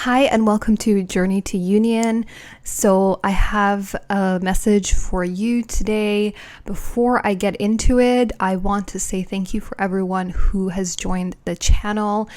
Hi, and welcome to Journey to Union. So, I have a message for you today. Before I get into it, I want to say thank you for everyone who has joined the channel.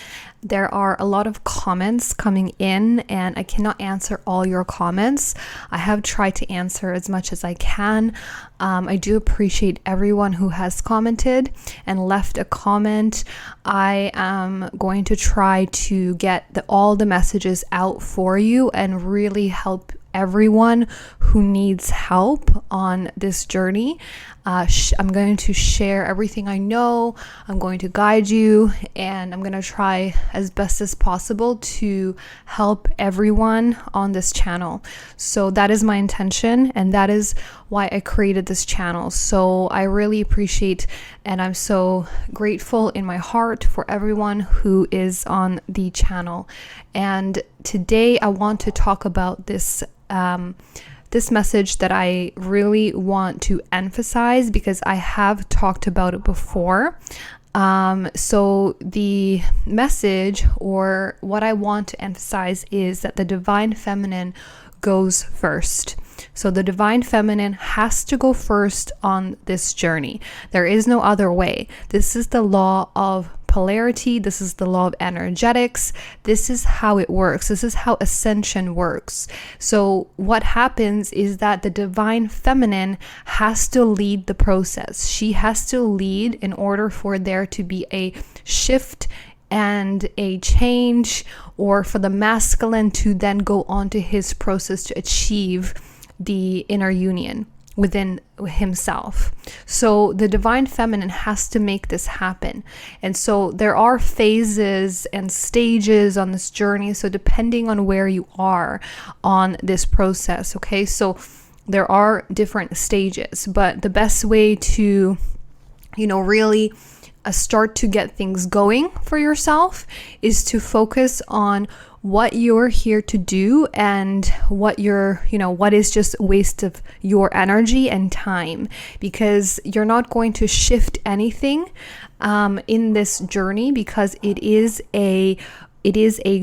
There are a lot of comments coming in, and I cannot answer all your comments. I have tried to answer as much as I can. I do appreciate everyone who has commented and left a comment. I am going to try to get all the messages out for you and really help everyone who needs help on this journey. I'm going to share everything I know. I'm going to guide you, and I'm going to try as best as possible to help everyone on this channel. So that is my intention, and that is why I created this channel. So I really appreciate, and I'm so grateful in my heart for everyone who is on the channel. And today I want to talk about this message that I really want to emphasize because I have talked about it before. So the message, or what I want to emphasize, is that the divine feminine goes first. So the divine feminine has to go first on this journey. There is no other way. This is the law of polarity. This is the law of energetics. This is how it works. This is how ascension works. So what happens is that the divine feminine has to lead the process. She has to lead in order for there to be a shift and a change, or for the masculine to then go on to his process to achieve the inner union within himself. So the divine feminine has to make this happen. And so there are phases and stages on this journey. So depending on where you are on this process, okay? So there are different stages, but the best way to, really start to get things going for yourself is to focus on what you're here to do and what what is just waste of your energy and time, because you're not going to shift anything in this journey, because it is a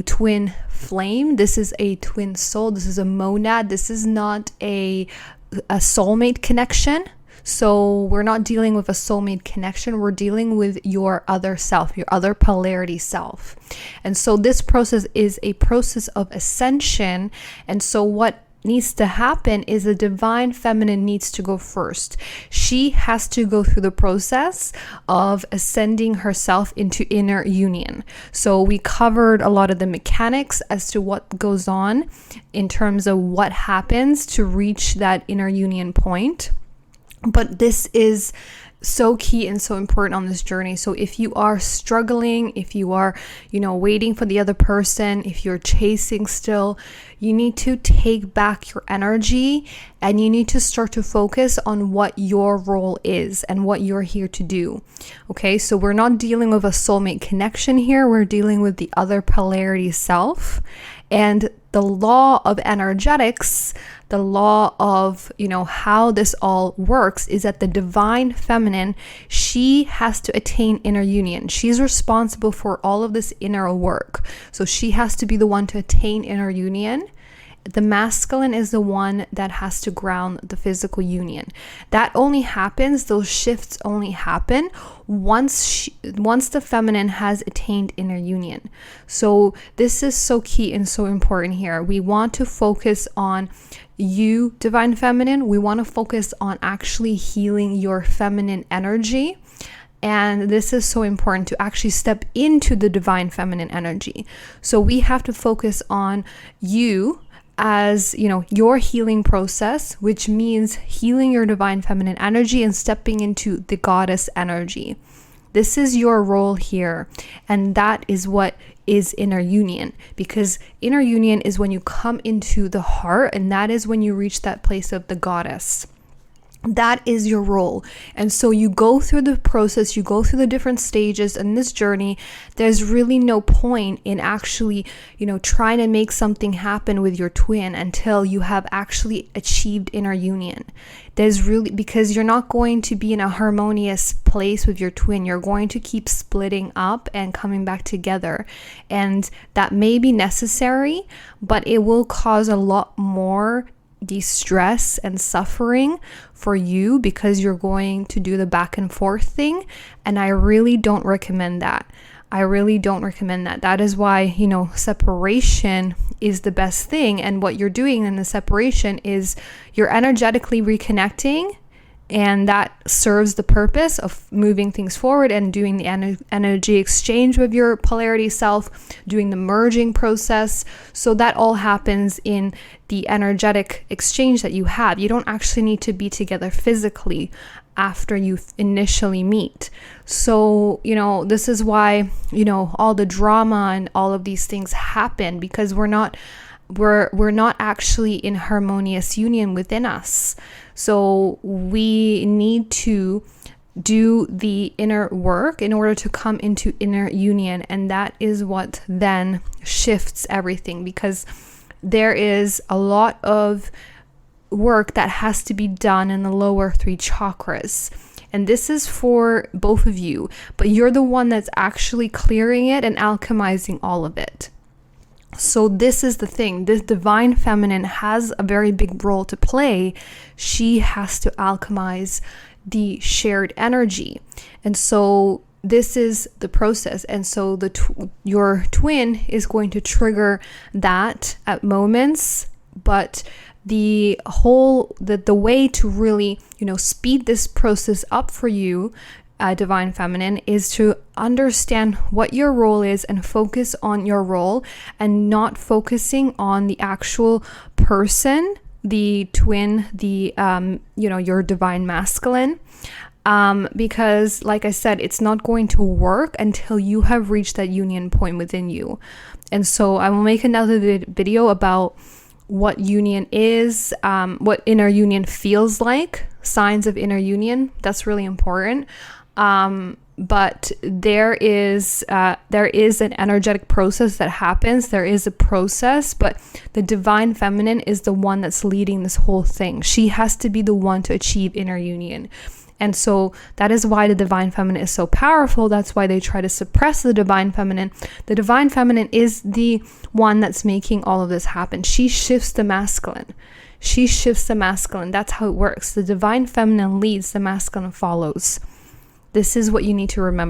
twin flame. This is a twin soul. This is a monad. This is not a soulmate connection. So we're not dealing with a soulmate connection. We're dealing with your other self, your other polarity self. And so this process is a process of ascension. And so what needs to happen is the divine feminine needs to go first. She has to go through the process of ascending herself into inner union. So we covered a lot of the mechanics as to what goes on in terms of what happens to reach that inner union point. But this is so key and so important on this journey. So if you are struggling, if you are, waiting for the other person, if you're chasing still, you need to take back your energy, and you need to start to focus on what your role is and what you're here to do. Okay, so we're not dealing with a soulmate connection here. We're dealing with the other polarity self. And the law of energetics, the law of, how this all works, is that the divine feminine, she has to attain inner union. She's responsible for all of this inner work. So she has to be the one to attain inner union. The masculine is the one that has to ground the physical union. That only happens, those shifts only happen once the feminine has attained inner union. So this is so key and so important here. We want to focus on you, divine feminine. We want to focus on actually healing your feminine energy. And this is so important to actually step into the divine feminine energy. So we have to focus on you as your healing process, which means healing your divine feminine energy and stepping into the goddess energy. This is your role here, and that is what is inner union, because inner union is when you come into the heart, and that is when you reach that place of the goddess. That is your role. And so you go through the process, you go through the different stages in this journey. There's really no point in actually, trying to make something happen with your twin until you have actually achieved inner union. Because you're not going to be in a harmonious place with your twin. You're going to keep splitting up and coming back together. And that may be necessary, but it will cause a lot more distress and suffering for you because you're going to do the back and forth thing. And I really don't recommend that. That is why, separation is the best thing. And what you're doing in the separation is you're energetically reconnecting, and that serves the purpose of moving things forward and doing the energy exchange with your polarity self, doing the merging process. So that all happens in the energetic exchange that you have. You don't actually need to be together physically after you initially meet. So, this is why, all the drama and all of these things happen, because we're not actually in harmonious union within us. So we need to do the inner work in order to come into inner union. And that is what then shifts everything, because there is a lot of work that has to be done in the lower 3 chakras. And this is for both of you, but you're the one that's actually clearing it and alchemizing all of it. So this is the thing. This divine feminine has a very big role to play. She has to alchemize the shared energy. And so this is the process. And so your twin is going to trigger that at moments, but the way to really, speed this process up for you, divine feminine, is to understand what your role is and focus on your role and not focusing on the actual person, the twin, your divine masculine. Because like I said, it's not going to work until you have reached that union point within you. And so I will make another video about what union is, what inner union feels like, signs of inner union. That's really important. But there is an energetic process that happens. There is a process, but the divine feminine is the one that's leading this whole thing. She has to be the one to achieve inner union. And so that is why the divine feminine is so powerful. That's why they try to suppress the divine feminine. The divine feminine is the one that's making all of this happen. She shifts the masculine. That's how it works. The divine feminine leads, the masculine follows. This is what you need to remember.